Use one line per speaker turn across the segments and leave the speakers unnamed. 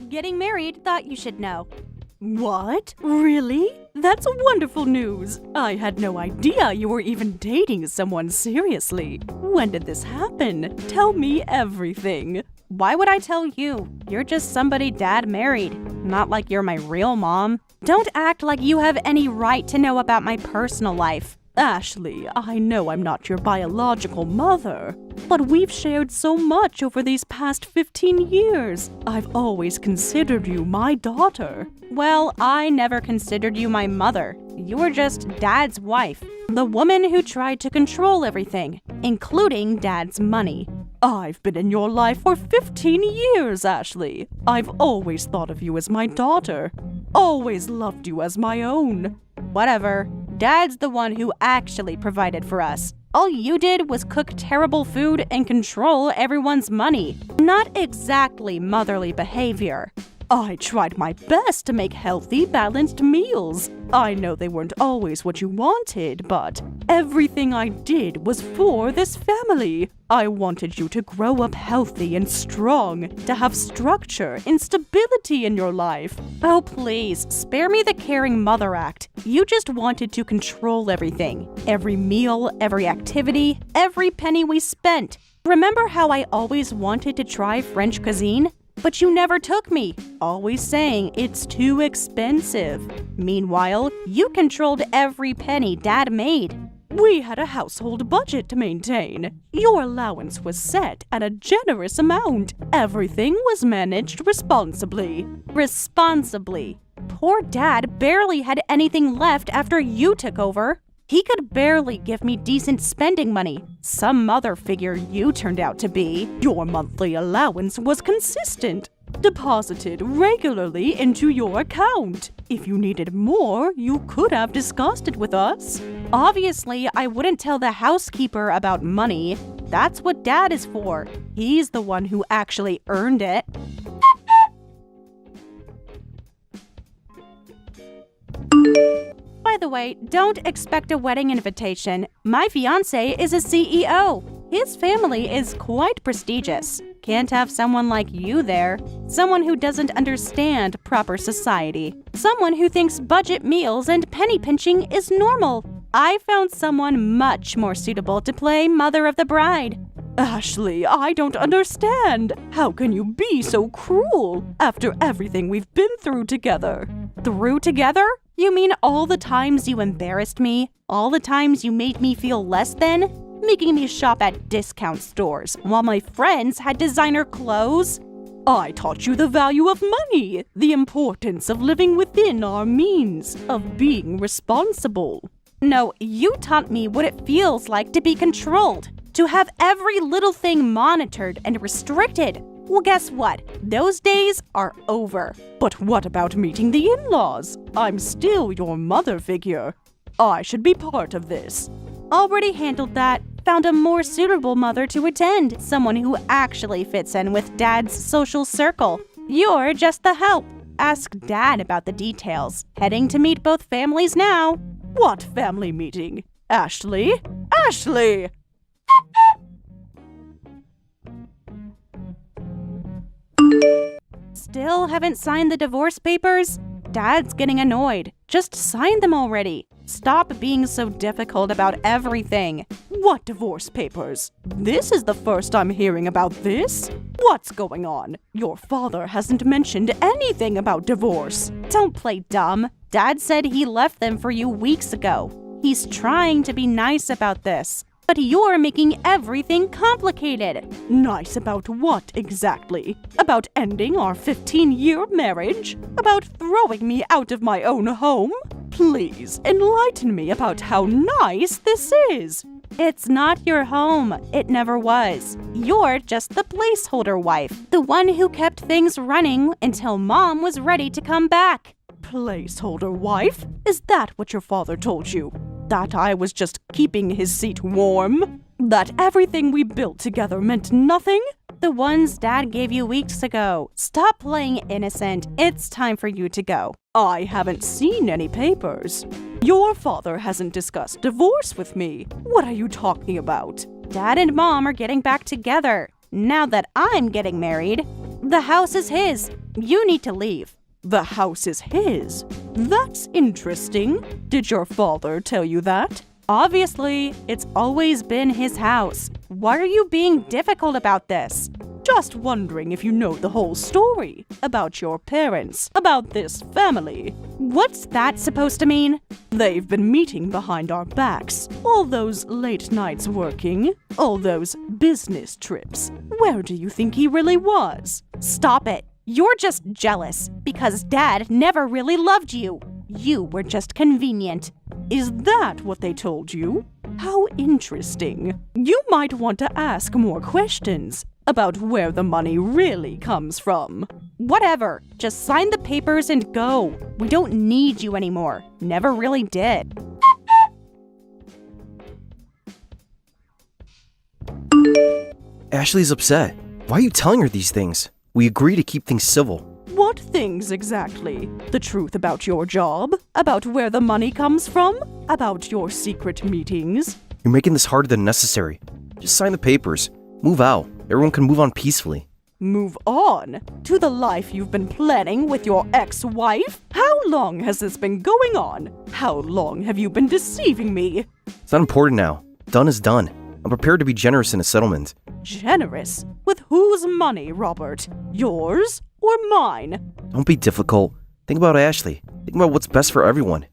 Getting married, thought you should know.
What? Really? That's wonderful news. I had no idea you were even dating someone seriously. When did this happen? Tell me everything.
Why would I tell you? You're just somebody Dad married. Not like you're my real mom. Don't act like you have any right to know about my personal life.
Ashley, I know I'm not your biological mother, but we've shared so much over these past 15 years. I've always considered you my daughter.
Well, I never considered you my mother. You were just Dad's wife, the woman who tried to control everything, including Dad's money.
I've been in your life for 15 years, Ashley. I've always thought of you as my daughter. Always loved you as my own.
Whatever. Dad's the one who actually provided for us. All you did was cook terrible food and control everyone's money. Not exactly motherly behavior.
I tried my best to make healthy, balanced meals. I know they weren't always what you wanted, but everything I did was for this family. I wanted you to grow up healthy and strong, to have structure and stability in your life.
Oh, please, spare me the caring mother act. You just wanted to control everything. Every meal, every activity, every penny we spent. Remember how I always wanted to try French cuisine? But you never took me, always saying it's too expensive. Meanwhile, you controlled every penny Dad made.
We had a household budget to maintain. Your allowance was set at a generous amount. Everything was managed responsibly.
Responsibly? Poor Dad barely had anything left after you took over. He could barely give me decent spending money. Some mother figure you turned out to be.
Your monthly allowance was consistent, deposited regularly into your account. If you needed more, you could have discussed it with us.
Obviously, I wouldn't tell the housekeeper about money. That's what Dad is for. He's the one who actually earned it. By the way, don't expect a wedding invitation. My fiancé is a CEO. His family is quite prestigious. Can't have someone like you there. Someone who doesn't understand proper society. Someone who thinks budget meals and penny pinching is normal. I found someone much more suitable to play mother of the bride.
Ashley, I don't understand. How can you be so cruel after everything we've been through together?
Through together? You mean all the times you embarrassed me? All the times you made me feel less than? Making me shop at discount stores while my friends had designer clothes?
I taught you the value of money, the importance of living within our means, of being responsible.
No, you taught me what it feels like to be controlled, to have every little thing monitored and restricted. Well, guess what? Those days are over.
But what about meeting the in-laws? I'm still your mother figure. I should be part of this.
Already handled that. Found a more suitable mother to attend. Someone who actually fits in with Dad's social circle. You're just the help. Ask Dad about the details. Heading to meet both families now.
What family meeting? Ashley? Ashley!
Still haven't signed the divorce papers? Dad's getting annoyed. Just sign them already. Stop being so difficult about everything.
What divorce papers? This is the first I'm hearing about this. What's going on? Your father hasn't mentioned anything about divorce.
Don't play dumb. Dad said he left them for you weeks ago. He's trying to be nice about this. But you're making everything complicated.
Nice about what exactly? About ending our 15-year marriage? About throwing me out of my own home? Please, enlighten me about how nice this is.
It's not your home. It never was. You're just the placeholder wife, the one who kept things running until Mom was ready to come back.
Placeholder wife? Is that what your father told you? That I was just keeping his seat warm? That everything we built together meant nothing?
The ones Dad gave you weeks ago. Stop playing innocent. It's time for you to go.
I haven't seen any papers. Your father hasn't discussed divorce with me. What are you talking about?
Dad and Mom are getting back together. Now that I'm getting married. The house is his. You need to leave.
The house is his? That's interesting. Did your father tell you that?
Obviously, it's always been his house. Why are you being difficult about this?
Just wondering if you know the whole story about your parents, about this family.
What's that supposed to mean?
They've been meeting behind our backs. All those late nights working, all those business trips. Where do you think he really was?
Stop it. You're just jealous because Dad never really loved you. You were just convenient.
Is that what they told you? How interesting. You might want to ask more questions about where the money really comes from.
Whatever. Just sign the papers and go. We don't need you anymore. Never really did.
Ashley's upset. Why are you telling her these things? We agree to keep things civil.
What things exactly? The truth about your job? About where the money comes from? About your secret meetings?
You're making this harder than necessary. Just sign the papers. Move out. Everyone can move on peacefully.
Move on? To the life you've been planning with your ex-wife? How long has this been going on? How long have you been deceiving me?
It's not important now. Done is done. I'm prepared to be generous in a settlement.
Generous? With whose money, Robert? Yours or mine?
Don't be difficult. Think about Ashley. Think about what's best for everyone.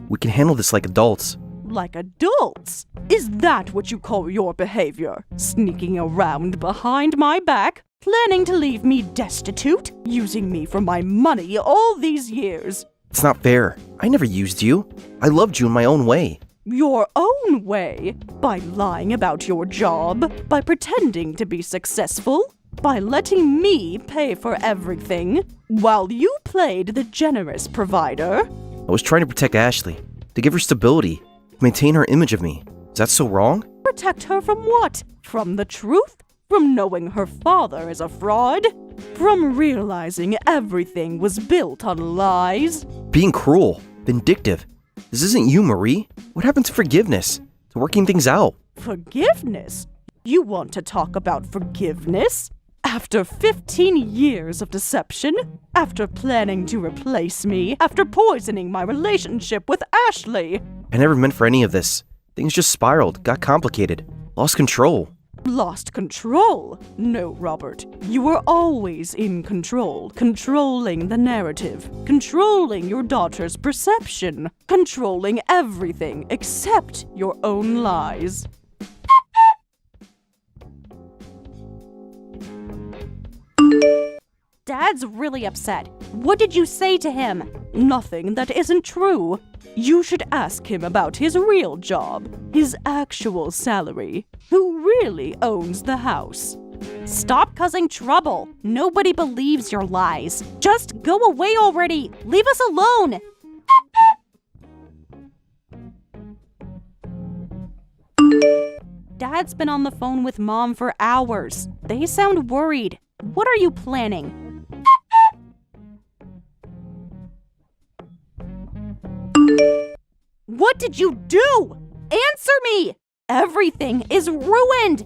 We can handle this like adults.
Like adults? Is that what you call your behavior? Sneaking around behind my back? Planning to leave me destitute? Using me for my money all these years?
It's not fair. I never used you. I loved you in my own way.
Your own way? By lying about your job? By pretending to be successful? By letting me pay for everything? While you played the generous provider?
I was trying to protect Ashley. To give her stability. To maintain her image of me. Is that so wrong?
Protect her from what? From the truth? From knowing her father is a fraud? From realizing everything was built on lies?
Being cruel. Vindictive. This isn't you, Marie. What happened to forgiveness? To working things out?
Forgiveness? You want to talk about forgiveness? After 15 years of deception? After planning to replace me? After poisoning my relationship with Ashley?
I never meant for any of this. Things just spiraled, got complicated, lost control.
Lost control? No, Robert. You were always in control, controlling the narrative, controlling your daughter's perception, controlling everything except your own lies.
Dad's really upset. What did you say to him?
Nothing that isn't true. You should ask him about his real job, his actual salary, who really owns the house.
Stop causing trouble. Nobody believes your lies. Just go away already. Leave us alone. Dad's been on the phone with Mom for hours. They sound worried. What are you planning? What did you do? Answer me! Everything is ruined!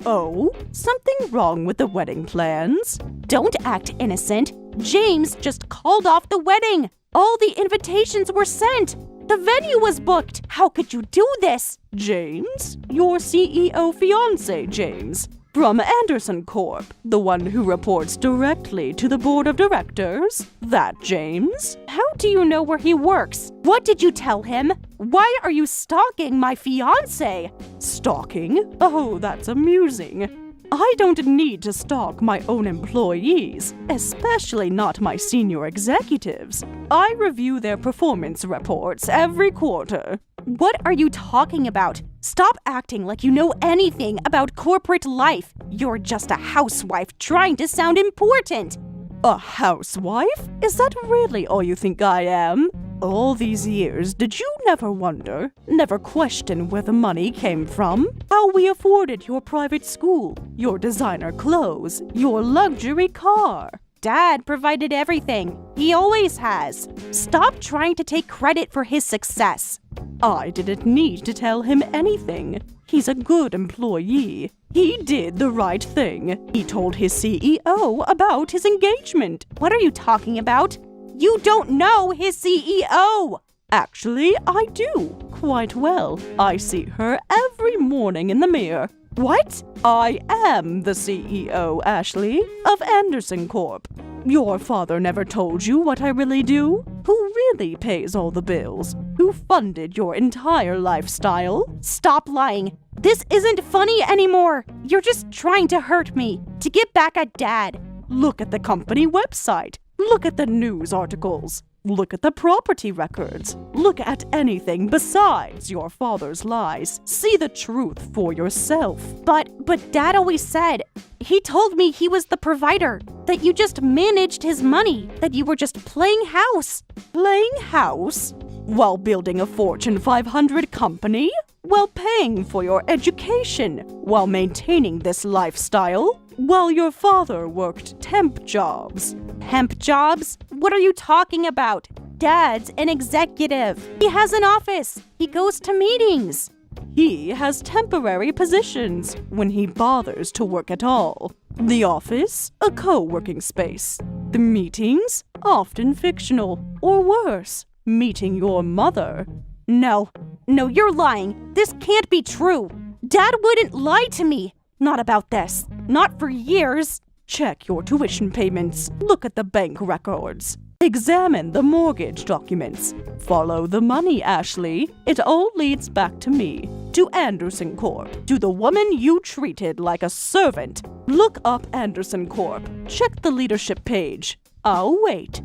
Oh, something wrong with the wedding plans?
Don't act innocent. James just called off the wedding. All the invitations were sent. The venue was booked. How could you do this?
James? Your CEO fiancé, James. From Anderson Corp, the one who reports directly to the board of directors? That James?
How do you know where he works? What did you tell him? Why are you stalking my fiancé?
Stalking? Oh, that's amusing. I don't need to stalk my own employees, especially not my senior executives. I review their performance reports every quarter.
What are you talking about? Stop acting like you know anything about corporate life. You're just a housewife trying to sound important.
A housewife? Is that really all you think I am? All these years, did you never wonder, never question where the money came from? How we afforded your private school, your designer clothes, your luxury car?
Dad provided everything. He always has. Stop trying to take credit for his success.
I didn't need to tell him anything. He's a good employee. He did the right thing. He told his CEO about his engagement.
What are you talking about? You don't know his CEO!
Actually, I do. Quite well. I see her every morning in the mirror.
What?
I am the CEO, Ashley, of Anderson Corp. Your father never told you what I really do? Who really pays all the bills? Who funded your entire lifestyle?
Stop lying. This isn't funny anymore. You're just trying to hurt me, to get back at Dad.
Look at the company website. Look at the news articles. Look at the property records. Look at anything besides your father's lies. See the truth for yourself.
But Dad always said, he told me he was the provider, that you just managed his money, that you were just playing house.
Playing house? While building a Fortune 500 company? While paying for your education? While maintaining this lifestyle? While your father worked temp jobs?
Temp jobs? What are you talking about? Dad's an executive. He has an office. He goes to meetings.
He has temporary positions when he bothers to work at all. The office, a co-working space. The meetings, often fictional, or worse, meeting your mother.
No, you're lying. This can't be true. Dad wouldn't lie to me. Not about this. Not for years.
Check your tuition payments. Look at the bank records. Examine the mortgage documents. Follow the money, Ashley. It all leads back to me. To Anderson Corp. To the woman you treated like a servant. Look up Anderson Corp. Check the leadership page. I'll wait.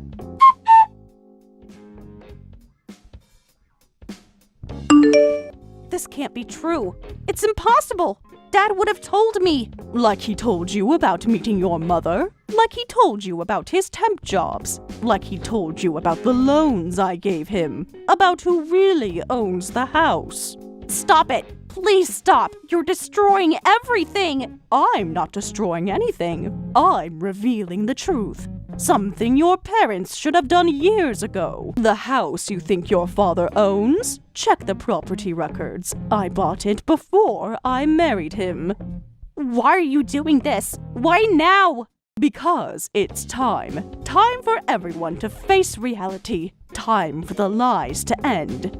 This can't be true. It's impossible. Dad would have told me.
Like he told you about meeting your mother? Like he told you about his temp jobs? Like he told you about the loans I gave him? About who really owns the house?
Stop it. Please stop. You're destroying everything.
I'm not destroying anything. I'm revealing the truth. Something your parents should have done years ago. The house you think your father owns? Check the property records. I bought it before I married him.
Why are you doing this? Why now?
Because it's time. Time for everyone to face reality. Time for the lies to end.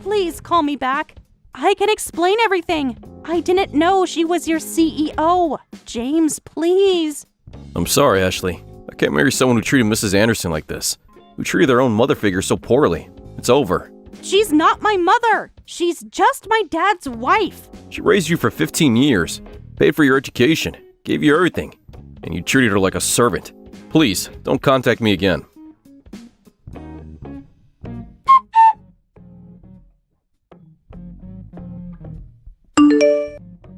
Please call me back. I can explain everything. I didn't know she was your CEO. James, please.
I'm sorry, Ashley. I can't marry someone who treated Mrs. Anderson like this, who treated their own mother figure so poorly. It's over.
She's not my mother. She's just my dad's wife.
She raised you for 15 years, paid for your education, gave you everything, and you treated her like a servant. Please, don't contact me again.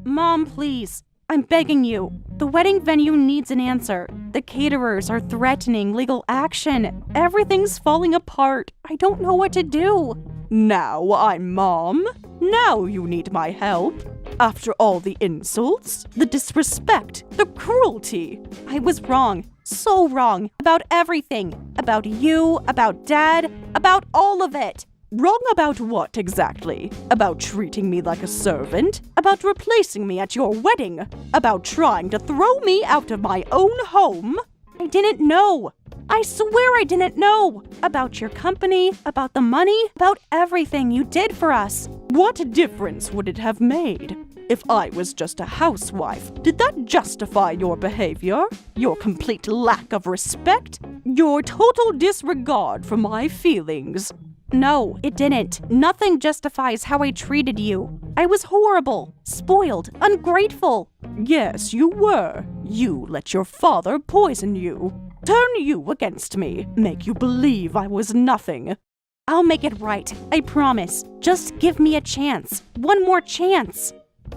Mom, please. I'm begging you. The wedding venue needs an answer. The caterers are threatening legal action. Everything's falling apart. I don't know what to do.
Now I'm Mom. Now you need my help. After all the insults, the disrespect, the cruelty.
I was wrong. So wrong. About everything. About you, about Dad, about all of it.
Wrong about what exactly? About treating me like a servant? About replacing me at your wedding? About trying to throw me out of my own home?
I didn't know. I swear I didn't know. About your company, about the money, about everything you did for us.
What difference would it have made? If I was just a housewife, did that justify your behavior? Your complete lack of respect? Your total disregard for my feelings?
No, it didn't. Nothing justifies how I treated you. I was horrible, spoiled, ungrateful.
Yes, you were. You let your father poison you, turn you against me, make you believe I was nothing.
I'll make it right, I promise. Just give me a chance. One more chance.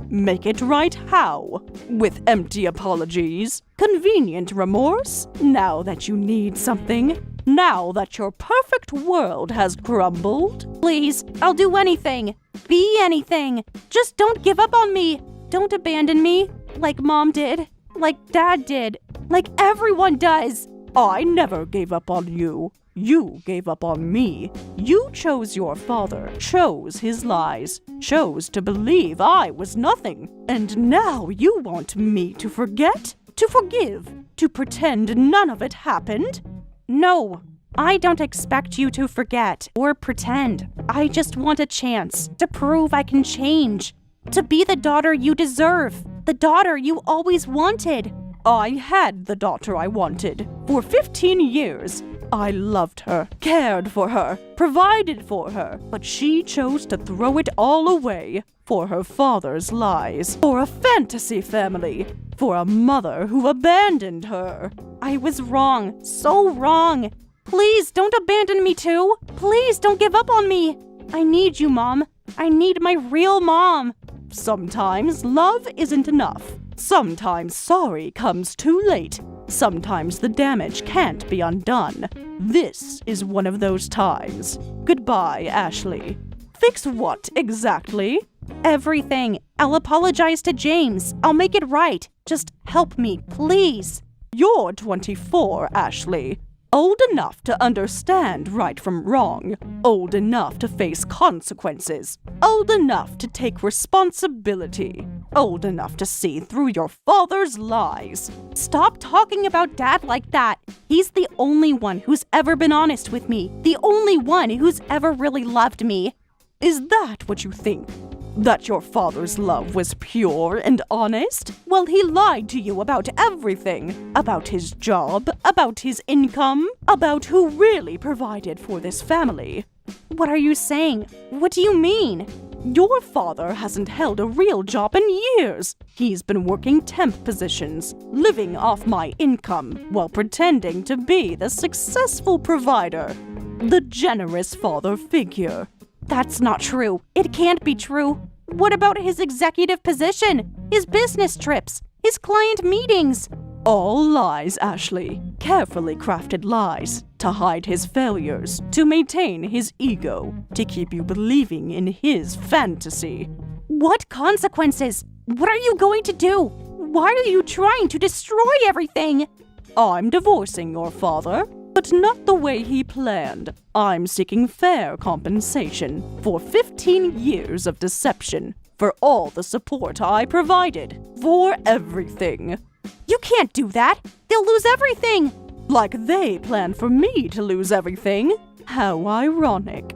Make it right how? With empty apologies? Convenient remorse? Now that you need something? Now that your perfect world has crumbled?
Please, I'll do anything. Be anything. Just don't give up on me. Don't abandon me, like Mom did, like Dad did, like everyone does.
I never gave up on you. You gave up on me. You chose your father, chose his lies, chose to believe I was nothing. And now you want me to forget, to forgive, to pretend none of it happened?
No, I don't expect you to forget or pretend. I just want a chance to prove I can change, to be the daughter you deserve, the daughter you always wanted.
I had the daughter I wanted. For 15 years, I loved her, cared for her, provided for her, but she chose to throw it all away for her father's lies, for a fantasy family, for a mother who abandoned her.
I was wrong, so wrong. Please don't abandon me too. Please don't give up on me. I need you, Mom. I need my real mom.
Sometimes love isn't enough. Sometimes sorry comes too late. Sometimes the damage can't be undone. This is one of those times. Goodbye, Ashley. Fix what exactly?
Everything. I'll apologize to James. I'll make it right. Just help me, please.
You're 24, Ashley. Old enough to understand right from wrong. Old enough to face consequences. Old enough to take responsibility. Old enough to see through your father's lies.
Stop talking about Dad like that. He's the only one who's ever been honest with me. The only one who's ever really loved me.
Is that what you think? That your father's love was pure and honest? Well, he lied to you about everything. About his job, about his income, about who really provided for this family.
What are you saying? What do you mean?
Your father hasn't held a real job in years. He's been working temp positions, living off my income, while pretending to be the successful provider. The generous father figure.
That's not true. It can't be true. What about his executive position? His business trips? His client meetings?
All lies, Ashley. Carefully crafted lies. To hide his failures. To maintain his ego. To keep you believing in his fantasy.
What consequences? What are you going to do? Why are you trying to destroy everything?
I'm divorcing your father. But not the way he planned. I'm seeking fair compensation for 15 years of deception, for all the support I provided, for everything.
You can't do that. They'll lose everything.
Like they planned for me to lose everything. How ironic.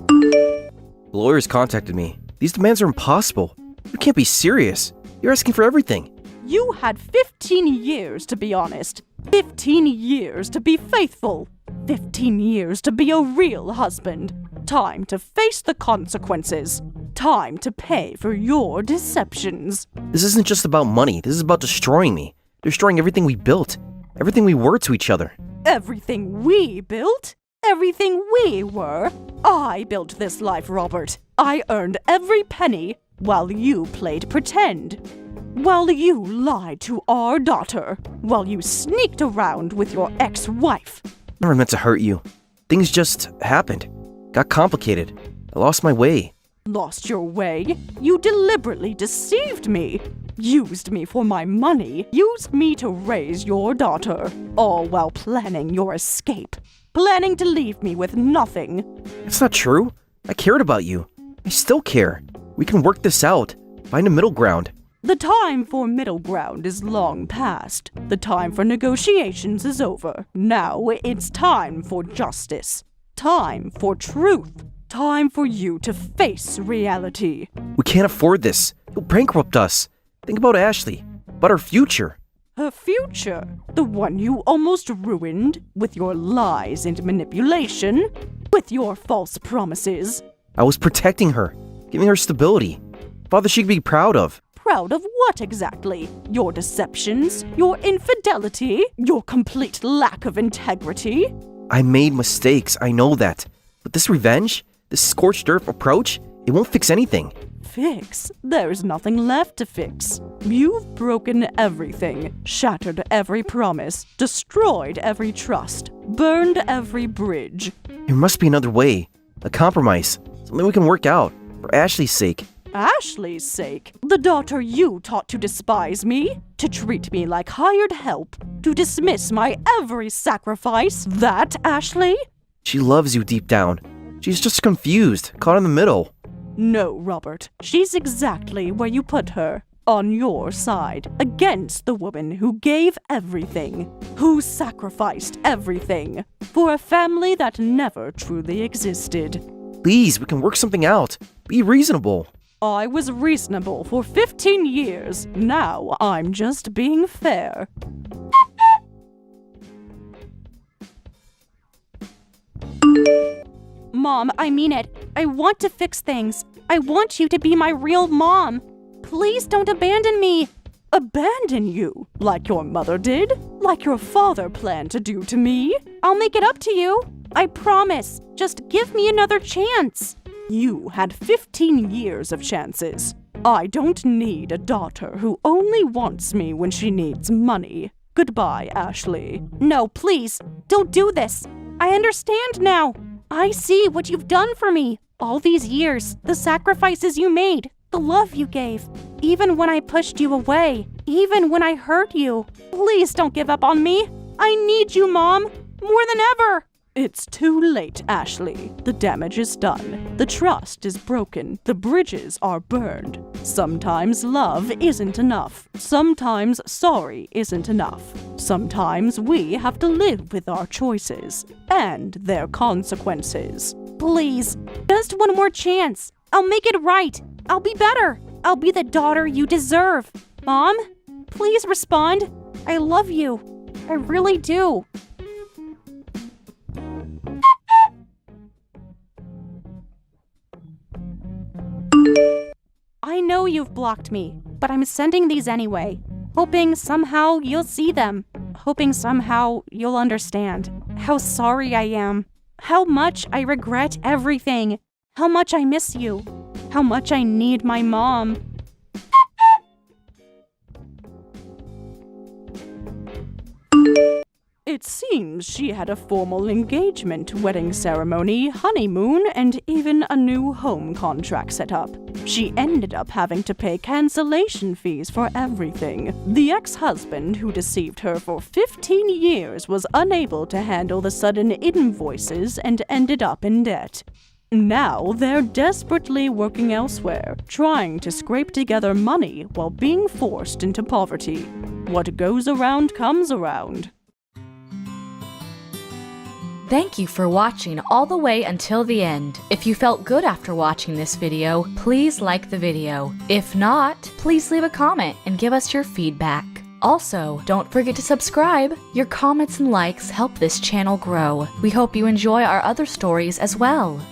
The lawyers contacted me. These demands are impossible. You can't be serious. You're asking for everything.
You had 15 years to be honest. 15 years to be faithful. 15 years to be a real husband. Time to face the consequences. Time to pay for your deceptions.
This isn't just about money. This is about destroying me. Destroying everything we built. Everything we were to each other.
Everything we built? Everything we were? I built this life, Robert. I earned every penny while you played pretend. While you lied to our daughter. While you sneaked around with your ex-wife.
Never meant to hurt you. Things just happened. Got complicated. I lost my way.
Lost your way? You deliberately deceived me. Used me for my money. Used me to raise your daughter. All while planning your escape. Planning to leave me with nothing.
It's not true. I cared about you. I still care. We can work this out. Find a middle ground.
The time for middle ground is long past. The time for negotiations is over. Now it's time for justice. Time for truth. Time for you to face reality.
We can't afford this. You'll bankrupt us. Think about Ashley. About our future.
Her future? The one you almost ruined with your lies and manipulation? With your false promises?
I was protecting her. Giving her stability. Father she could be proud of.
Proud of what exactly? Your deceptions? Your infidelity? Your complete lack of integrity?
I made mistakes, I know that. But this revenge, this scorched earth approach, it won't fix anything.
Fix? There's nothing left to fix. You've broken everything, shattered every promise, destroyed every trust, burned every bridge.
There must be another way. A compromise. Something we can work out. For Ashley's sake.
Ashley's sake? The daughter you taught to despise me? To treat me like hired help? To dismiss my every sacrifice? That Ashley?
She loves you deep down. She's just confused, caught in the middle.
No, Robert. She's exactly where you put her. On your side, against the woman who gave everything, who sacrificed everything, for a family that never truly existed.
Please, we can work something out. Be reasonable.
I was reasonable for 15 years. Now I'm just being fair.
Mom, I mean it. I want to fix things. I want you to be my real mom. Please don't abandon me.
Abandon you? Like your mother did? Like your father planned to do to me?
I'll make it up to you. I promise. Just give me another chance.
You had 15 years of chances. I don't need a daughter who only wants me when she needs money. Goodbye, Ashley.
No, please. Don't do this. I understand now. I see what you've done for me. All these years, the sacrifices you made, the love you gave. Even when I pushed you away, even when I hurt you. Please don't give up on me. I need you, Mom, more than ever.
It's too late, Ashley. The damage is done. The trust is broken. The bridges are burned. Sometimes love isn't enough. Sometimes sorry isn't enough. Sometimes we have to live with our choices and their consequences.
Please, just one more chance. I'll make it right. I'll be better. I'll be the daughter you deserve. Mom, please respond. I love you. I really do. I know you've blocked me, but I'm sending these anyway, hoping somehow you'll see them, hoping somehow you'll understand how sorry I am, how much I regret everything, how much I miss you, how much I need my mom.
It seems she had a formal engagement, wedding ceremony, honeymoon, and even a new home contract set up. She ended up having to pay cancellation fees for everything. The ex-husband who deceived her for 15 years was unable to handle the sudden invoices and ended up in debt. Now they're desperately working elsewhere, trying to scrape together money while being forced into poverty. What goes around comes around.
Thank you for watching all the way until the end. If you felt good after watching this video, please like the video. If not, please leave a comment and give us your feedback. Also, don't forget to subscribe. Your comments and likes help this channel grow. We hope you enjoy our other stories as well.